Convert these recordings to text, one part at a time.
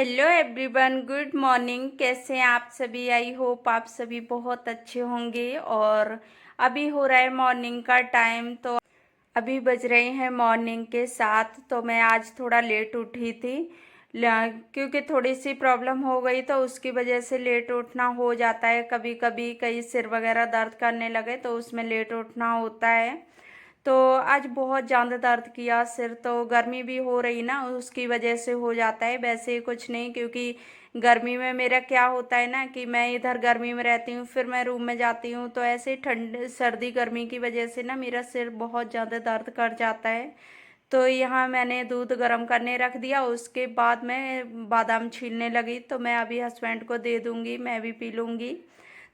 Hello everyone, good morning. कैसे हैं आप सभी? आई होप आप सभी बहुत अच्छे होंगे। और अभी हो रहा है मॉर्निंग का टाइम, तो अभी बज रहे हैं मॉर्निंग के 7। तो मैं आज थोड़ा लेट उठी थी क्योंकि थोड़ी सी प्रॉब्लम हो गई, तो उसकी वजह से लेट उठना हो जाता है। कभी कभी कई सिर वगैरह दर्द करने लगे तो उसमें लेट उठना होता है। तो आज बहुत ज़्यादा दर्द किया सिर, तो गर्मी भी हो रही ना, उसकी वजह से हो जाता है। वैसे कुछ नहीं, क्योंकि गर्मी में मेरा क्या होता है ना कि मैं इधर गर्मी में रहती हूँ, फिर मैं रूम में जाती हूँ, तो ऐसे ठंड सर्दी गर्मी की वजह से ना मेरा सिर बहुत ज़्यादा दर्द कर जाता है। तो यहाँ मैंने दूध गर्म करने रख दिया, उसके बाद मैं बादाम छीलने लगी। तो मैं अभी हस्बैंड को दे दूँगी, मैं भी पी लूँगी।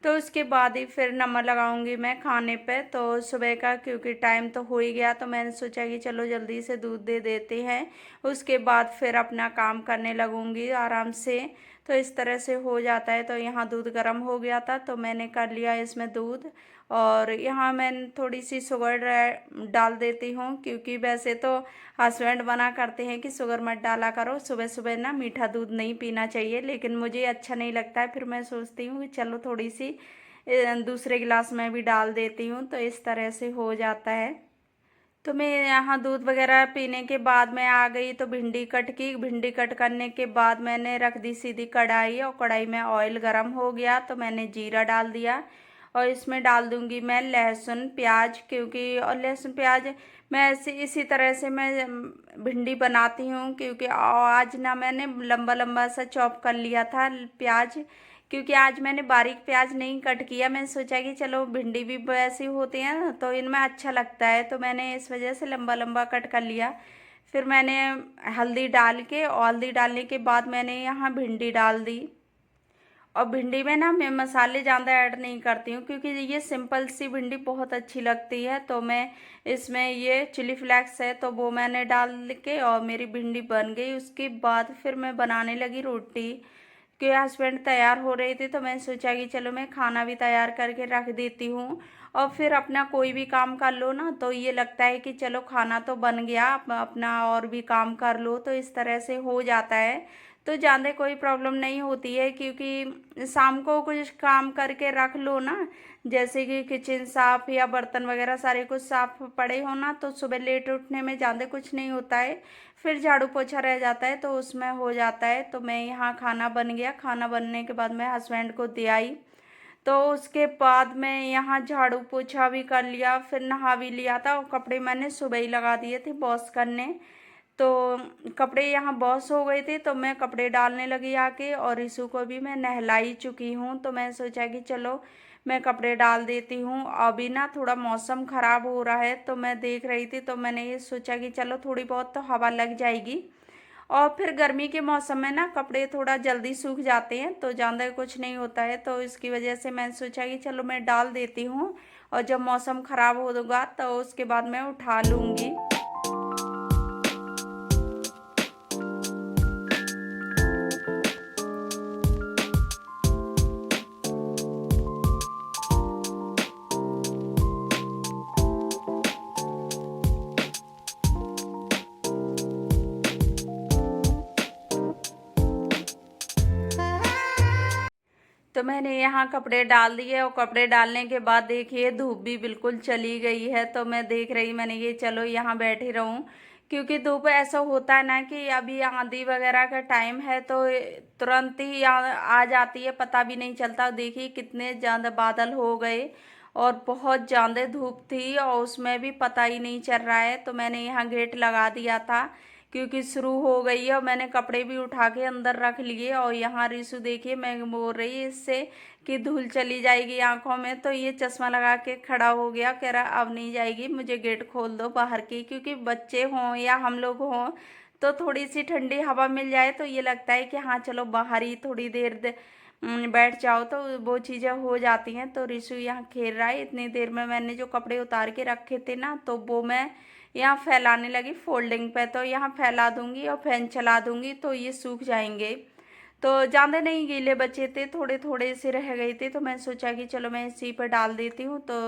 तो उसके बाद ही फिर नमक लगाऊंगी मैं खाने पे। तो सुबह का क्योंकि टाइम तो हो ही गया, तो मैंने सोचा कि चलो जल्दी से दूध दे देते हैं, उसके बाद फिर अपना काम करने लगूंगी आराम से। तो इस तरह से हो जाता है। तो यहाँ दूध गर्म हो गया था, तो मैंने कर लिया इसमें दूध। और यहाँ मैं थोड़ी सी शुगर डाल देती हूँ, क्योंकि वैसे तो हस्बैंड मना करते हैं कि शुगर मत डाला करो, सुबह सुबह ना मीठा दूध नहीं पीना चाहिए, लेकिन मुझे अच्छा नहीं लगता है। फिर मैं सोचती हूँ कि चलो थोड़ी सी दूसरे गिलास में भी डाल देती हूँ, तो इस तरह से हो जाता है। तो मैं यहाँ दूध वगैरह पीने के बाद मैं आ गई, तो भिंडी कट की। भिंडी कट करने के बाद मैंने रख दी सीधी कढ़ाई, और कढ़ाई में ऑयल गरम हो गया तो मैंने जीरा डाल दिया। और इसमें डाल दूंगी मैं लहसुन प्याज, क्योंकि और लहसुन प्याज मैं ऐसे इसी तरह से मैं भिंडी बनाती हूँ, क्योंकि आज ना मैंने लंबा लंबा सा चॉप कर लिया था प्याज, क्योंकि आज मैंने बारीक प्याज नहीं कट किया। मैंने सोचा कि चलो भिंडी भी वैसी होती है ना, तो इनमें अच्छा लगता है, तो मैंने इस वजह से लंबा लंबा कट कर लिया। फिर मैंने हल्दी डाल के, और हल्दी डालने के बाद मैंने यहाँ भिंडी डाल दी। और भिंडी में ना मैं मसाले ज़्यादा ऐड नहीं करती हूँ, क्योंकि ये सिंपल सी भिंडी बहुत अच्छी लगती है। तो मैं इसमें ये चिली फ्लेक्स है तो वो मैंने डाल के, और मेरी भिंडी बन गई। उसके बाद फिर मैं बनाने लगी रोटी, कि हस्बैंड तैयार हो रहे थे, तो मैंने सोचा कि चलो मैं खाना भी तैयार करके रख देती हूँ। और फिर अपना कोई भी काम कर लो ना, तो ये लगता है कि चलो खाना तो बन गया, अपना और भी काम कर लो, तो इस तरह से हो जाता है। तो ज़्यादा कोई प्रॉब्लम नहीं होती है, क्योंकि शाम को कुछ काम करके रख लो ना, जैसे कि किचन साफ या बर्तन वगैरह सारे कुछ साफ पड़े हो ना, तो सुबह लेट उठने में ज़्यादा कुछ नहीं होता है। फिर झाड़ू पोछा रह जाता है, तो उसमें हो जाता है। तो मैं यहाँ खाना बन गया, खाना बनने के बाद मैं हस्बैंड को दे आई। तो उसके बाद मैं यहाँ झाड़ू पोछा भी कर लिया, फिर नहा भी लिया था, और कपड़े मैंने सुबह ही लगा दिए थे वॉश करने। तो कपड़े यहाँ वॉश हो गए थे, तो मैं कपड़े डालने लगी आके, और रिशु को भी मैं नहला ही चुकी हूँ। तो मैं सोचा कि चलो मैं कपड़े डाल देती हूँ। अभी ना थोड़ा मौसम ख़राब हो रहा है, तो मैं देख रही थी, तो मैंने ये सोचा कि चलो थोड़ी बहुत तो हवा लग जाएगी। और फिर गर्मी के मौसम में ना कपड़े थोड़ा जल्दी सूख जाते हैं, तो ज़्यादा कुछ नहीं होता है। तो इसकी वजह से मैंने सोचा कि चलो मैं डाल देती हूँ, और जब मौसम ख़राब होगा तो उसके बाद मैं उठा लूँगी। तो मैंने यहाँ कपड़े डाल दिए, और कपड़े डालने के बाद देखिए धूप भी बिल्कुल चली गई है। तो मैं देख रही, मैंने ये चलो यहाँ बैठी रहूँ, क्योंकि धूप ऐसा होता है ना कि अभी आंधी वगैरह का टाइम है, तो तुरंत ही आ जाती है, पता भी नहीं चलता। देखिए कितने ज़्यादा बादल हो गए, और बहुत ज़्यादा धूप थी, और उसमें भी पता ही नहीं चल रहा है। तो मैंने यहाँ गेट लगा दिया था, क्योंकि शुरू हो गई है, और मैंने कपड़े भी उठा के अंदर रख लिए। और यहाँ रिशु देखिए, मैं बोल रही इससे कि धूल चली जाएगी आंखों में, तो ये चश्मा लगा के खड़ा हो गया, कह रहा अब नहीं जाएगी, मुझे गेट खोल दो बाहर की। क्योंकि बच्चे हों या हम लोग हों, तो थोड़ी सी ठंडी हवा मिल जाए तो ये लगता है कि हाँ चलो बाहर ही थोड़ी देर बैठ जाओ, तो वो चीज़ें हो जाती हैं। तो रिशु यहाँ खेल रहा है। इतनी देर में मैंने जो कपड़े उतार के रखे थे ना, तो वो मैं यहाँ फैलाने लगी फोल्डिंग पे। तो यहाँ फैला दूंगी और फैन चला दूंगी, तो ये सूख जाएंगे। तो ज़्यादा नहीं गीले बचे थे, थोड़े थोड़े से रह गए थे, तो मैं सोचा कि चलो मैं इसी पर डाल देती हूँ। तो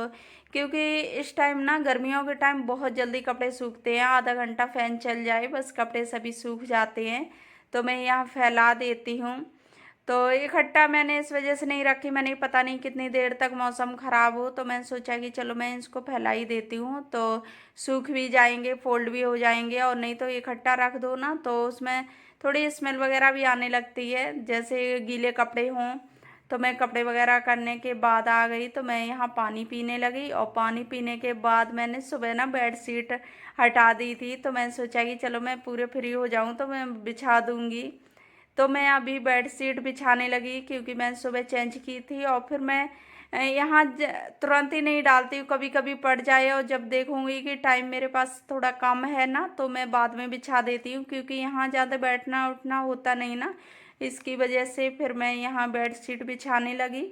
क्योंकि इस टाइम ना गर्मियों के टाइम बहुत जल्दी कपड़े सूखते हैं, आधा घंटा फैन चल जाए बस कपड़े सभी सूख जाते हैं। तो मैं यहाँ फैला देती हूँ। तो इकट्ठा मैंने इस वजह से नहीं रखी, मैंने पता नहीं कितनी देर तक मौसम ख़राब हो, तो मैंने सोचा कि चलो मैं इसको फैला ही देती हूँ, तो सूख भी जाएंगे, फोल्ड भी हो जाएंगे। और नहीं तो इकट्ठा रख दो ना तो उसमें थोड़ी स्मेल वगैरह भी आने लगती है, जैसे गीले कपड़े हों। तो मैं कपड़े वगैरह करने के बाद आ गई, तो मैं यहाँ पानी पीने लगी। और पानी पीने के बाद मैंने सुबह ना बेड शीट हटा दी थी, तो मैंने सोचा कि चलो मैं पूरे फ्री हो जाऊँ तो मैं बिछा दूँगी। तो मैं अभी बेड शीट बिछाने लगी, क्योंकि मैं सुबह चेंज की थी। और फिर मैं यहाँ तुरंत ही नहीं डालती हूँ, कभी कभी पड़ जाए, और जब देखूँगी कि टाइम मेरे पास थोड़ा कम है ना तो मैं बाद में बिछा देती हूँ, क्योंकि यहाँ ज़्यादा बैठना उठना होता नहीं ना, इसकी वजह से फिर मैं यहाँ बेड शीट बिछाने लगी।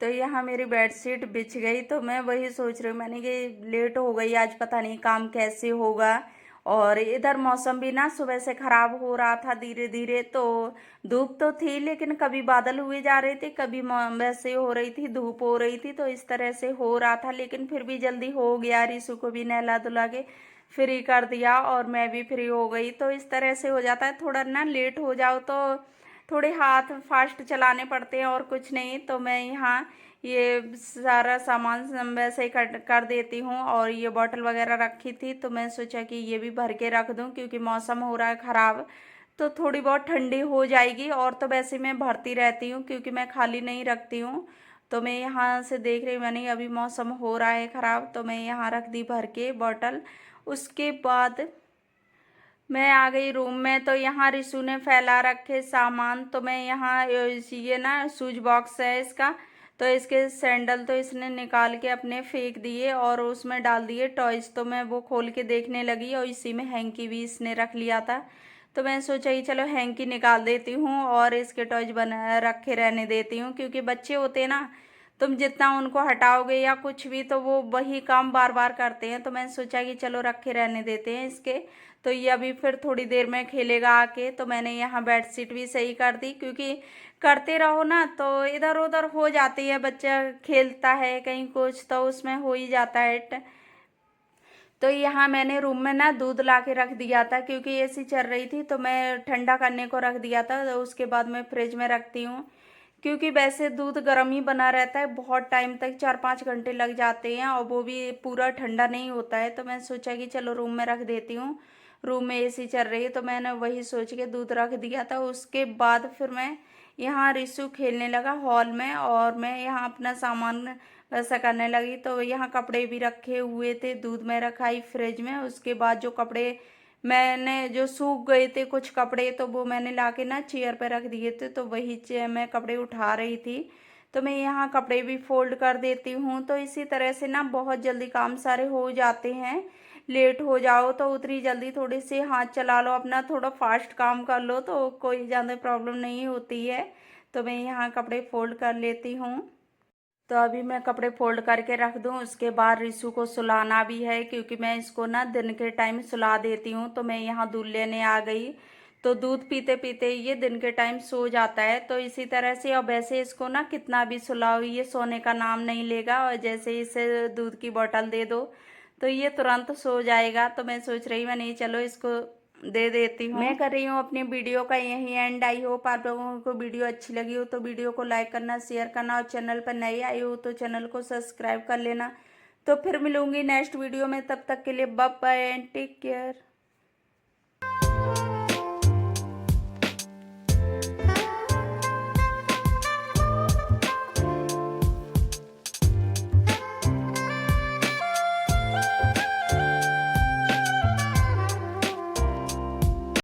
तो यहाँ मेरी बेडशीट बिछ गई, तो मैं वही सोच रही हूँ, मैंने कि लेट हो गई आज, पता नहीं काम कैसे होगा। और इधर मौसम भी ना सुबह से ख़राब हो रहा था धीरे धीरे। तो धूप तो थी, लेकिन कभी बादल हुए जा रहे थे, कभी वैसे हो रही थी, धूप हो रही थी, तो इस तरह से हो रहा था। लेकिन फिर भी जल्दी हो गया, रिशु को भी नहला धुला के फ्री कर दिया और मैं भी फ्री हो गई। तो इस तरह से हो जाता है, थोड़ा ना लेट हो जाओ तो थोड़े हाथ फास्ट चलाने पड़ते हैं और कुछ नहीं। तो मैं यहाँ ये सारा सामान वैसे ही कर देती हूँ। और ये बॉटल वगैरह रखी थी, तो मैं सोचा कि ये भी भर के रख दूँ, क्योंकि मौसम हो रहा है ख़राब, तो थोड़ी बहुत ठंडी हो जाएगी। और तो वैसे मैं भरती रहती हूँ, क्योंकि मैं खाली नहीं रखती हूँ। तो मैं यहाँ से देख रही, मैंने अभी मौसम हो रहा है ख़राब, तो मैं यहाँ रख दी भर के बॉटल। उसके बाद मैं आ गई रूम में, तो यहाँ रिशु ने फैला रखे सामान। तो मैं यहाँ ये ना शूज बॉक्स है इसका, तो इसके सैंडल तो इसने निकाल के अपने फेंक दिए और उसमें डाल दिए टॉयज। तो मैं वो खोल के देखने लगी, और इसी में हैंकी भी इसने रख लिया था। तो मैं सोचा कि चलो हैंकी निकाल देती हूँ और इसके टॉयज बना रखे रहने देती हूँ, क्योंकि बच्चे होते हैं ना, तुम जितना उनको हटाओगे या कुछ भी तो वो वही काम बार बार करते हैं। तो मैंने सोचा कि चलो रखे रहने देते हैं इसके। तो ये अभी फिर थोड़ी देर में खेलेगा आके। तो मैंने यहाँ बेडशीट भी सही कर दी, क्योंकि करते रहो ना तो इधर उधर हो जाती है, बच्चा खेलता है कहीं कुछ तो उसमें हो ही जाता है। तो यहाँ मैंने रूम में ना दूध ला के रख दिया था, क्योंकि एसी चल रही थी, तो मैं ठंडा करने को रख दिया था। तो उसके बाद मैं फ्रिज में रखती हूँ, क्योंकि वैसे दूध गर्म ही बना रहता है, बहुत टाइम तक 4-5 घंटे लग जाते हैं, और वो भी पूरा ठंडा नहीं होता है। तो मैं सोचा कि चलो रूम में रख देती हूँ, रूम में एसी चल रही है। तो मैंने वही सोच के दूध रख दिया था। उसके बाद फिर मैं यहाँ रिशु खेलने लगा हॉल में, और मैं यहाँ अपना सामान वैसा करने लगी। तो यहाँ कपड़े भी रखे हुए थे, दूध में रखाई फ्रिज में। उसके बाद जो कपड़े मैंने जो सूख गए थे कुछ कपड़े, तो वो मैंने लाके ना चेयर पे रख दिए थे, तो वही मैं कपड़े उठा रही थी। तो मैं यहाँ कपड़े भी फोल्ड कर देती हूँ। तो इसी तरह से ना बहुत जल्दी काम सारे हो जाते हैं। लेट हो जाओ तो उतनी जल्दी थोड़ी सी हाथ चला लो अपना, थोड़ा फास्ट काम कर लो, तो कोई ज़्यादा प्रॉब्लम नहीं होती है। तो मैं यहाँ कपड़े फोल्ड कर लेती हूँ। तो अभी मैं कपड़े फोल्ड करके रख दूँ, उसके बाद रिशु को सुलाना भी है, क्योंकि मैं इसको ना दिन के टाइम सुला देती हूँ। तो मैं यहाँ दूध लेने आ गई, तो दूध पीते पीते ये दिन के टाइम सो जाता है। तो इसी तरह से अब वैसे इसको ना कितना भी सुलाओ ये सोने का नाम नहीं लेगा, और जैसे इसे दूध की बोतल दे दो तो ये तुरंत सो जाएगा। तो मैं सोच रही मैं नहीं, चलो इसको दे देती हूँ। मैं कर रही हूँ अपनी वीडियो का यही एंड। आई होप आप लोगों को वीडियो अच्छी लगी हो तो वीडियो को लाइक करना, शेयर करना, और चैनल पर नए आई हो तो चैनल को सब्सक्राइब कर लेना। तो फिर मिलूंगी नेक्स्ट वीडियो में, तब तक के लिए bye bye and take care.